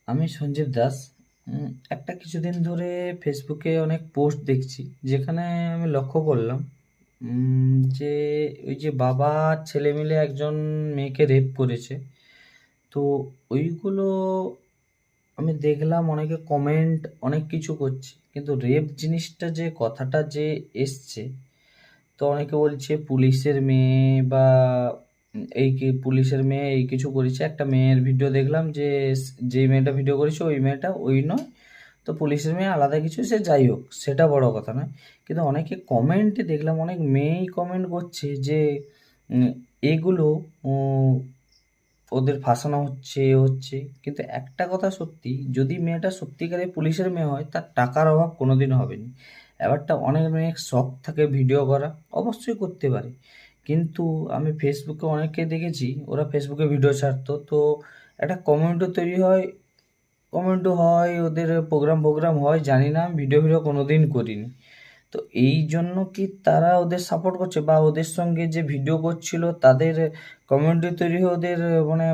আমি সঞ্জীব দাস। একটা কিছুদিন ধরে ফেসবুকে অনেক পোস্ট দেখছি, যেখানে আমি লক্ষ্য করলাম যে ওই যে বাবা ছেলে মিলে একজন মেয়েকে রেপ করেছে। তো ওইগুলো আমি দেখলাম, অনেকে কমেন্ট অনেক কিছু করছে, কিন্তু রেপ জিনিসটা যে কথাটা যে এসছে, তো অনেকে বলছে পুলিশের মেয়ে বা এই কি পুলিশের মেয়ে এই কিছু করেছে। একটা মেয়ের ভিডিও দেখলাম যে যেই মেয়েটা ভিডিও করেছে ওই মেয়েটা ওই নয়, তো পুলিশের মেয়ে আলাদা কিছু, সে যাই হোক, সেটা বড় কথা নয়। কিন্তু অনেকে কমেন্টে দেখলাম, অনেক মেয়েই কমেন্ট করছে যে উম, এগুলো উম, ওদের ফাঁসানো হচ্ছে এ হচ্ছে। কিন্তু একটা কথা সত্যি, যদি মেয়েটা সত্যিকারের পুলিশের মেয়ে হয়, তার টাকার অভাব কোনোদিন হবে না। ব্যাপারটা, অনেক মেয়ের শখ থাকে ভিডিও করা, অবশ্যই করতে পারে। কিন্তু আমি ফেসবুকে অনেককে দেখেছি, ওরা ফেসবুকে ভিডিও ছাড়তো, তো একটা কমিউনিটি তৈরি হয়, কমেন্টও হয়, ওদের প্রোগ্রাম প্রোগ্রাম হয়, জানি না, আমি ভিডিও ভিডিও কোনোদিন করিনি। তো এই জন্য কি তারা ওদের সাপোর্ট করছে, বা ওদের সঙ্গে যে ভিডিও করছিল তাদের কমিউনিটি তৈরি হয়ে ওদের মানে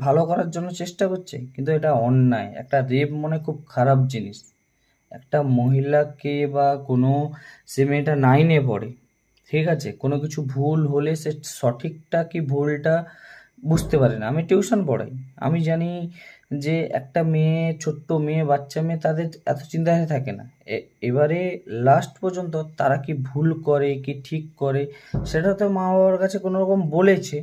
ভালো করার জন্য চেষ্টা করছে? কিন্তু এটা অন্যায়। একটা রেপ মনে খুব খারাপ জিনিস। একটা মহিলাকে বা কোনো, সে মেয়েটা 9-এ পড়ে, ঠিক আছে, কোনো কিছু ভুল হলে সে সঠিকটা কি ভুলটা বুঝতে পারে না। আমি টিউশন পড়াই, আমি জানি যে একটা মেয়ে, ছোট্ট মেয়ে, বাচ্চা মেয়ে, তাদের এত চিন্তা থাকে না। এবারে লাস্ট পর্যন্ত তারা কি ভুল করে কি ঠিক করে, সেটা তো মা বাবার কাছে কোনো রকম বলেছে।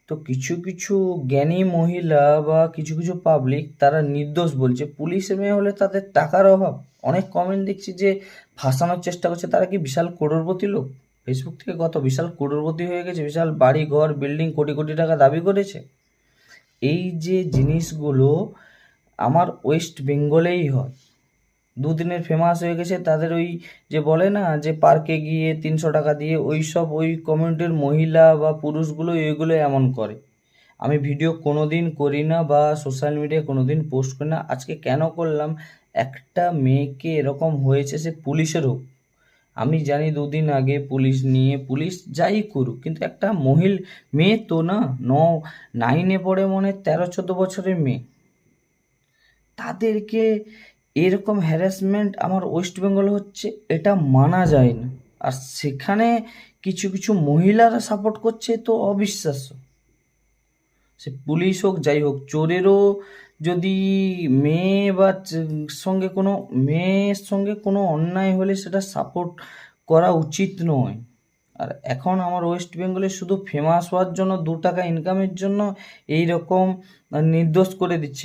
তো কিছু কিছু জ্ঞানী মহিলা বা কিছু কিছু পাবলিক, তারা নির্দোষ বলছে পুলিশের মেয়ে হলে তাদের টাকার অভাব। অনেক কমেন্ট দেখছি যে ফাঁসানোর চেষ্টা করছে। তারা কি বিশাল করোড়পতি লোক? ফেসবুক থেকে কত বিশাল করোড়পতি হয়ে গেছে, বিশাল বাড়ি ঘর বিল্ডিং কোটি কোটি টাকা দাবি করেছে। এই যে জিনিসগুলো আমার ওয়েস্ট বেঙ্গলেই হয়। দুদিনের ফেমাস হয়ে গেছে তাদের ওই, যে বলে না যে পার্কে গিয়ে 300 টাকা দিয়ে, ওই সব ওই কমিউনিটির মহিলা বা পুরুষগুলো এইগুলো এমন করে। আমি ভিডিও কোনোদিন করি না বা সোশ্যাল মিডিয়ায় কোনোদিন পোস্ট করি না। আজকে কেন করলাম, একটা মেয়েকে এরকম হয়েছে, সে পুলিশের হোক। আমি জানি দুদিন আগে পুলিশ নিয়ে, পুলিশ যাই করুক, কিন্তু একটা মেয়ে তো না, 9-এ পড়ে, মনে 13-14 বছরের মেয়ে, তাদেরকে এরকম হ্যারাসমেন্ট আমার ওয়েস্ট বেঙ্গলে হচ্ছে, এটা মানা যায় না। আর সেখানে কিছু কিছু মহিলারা সাপোর্ট করছে, তো অবিশ্বাস্য। সে পুলিশ হোক যাই হোক, চোরেরও যদি মেয়ে বা সঙ্গে কোনো, মেয়ের সঙ্গে কোনো অন্যায় হলে সেটা সাপোর্ট করা উচিত নয়। আর এখন আমার ওয়েস্ট বেঙ্গলে শুধু ফেমাস হওয়ার জন্য, 2 টাকা ইনকামের জন্য এই রকম নির্দোষ করে দিচ্ছে।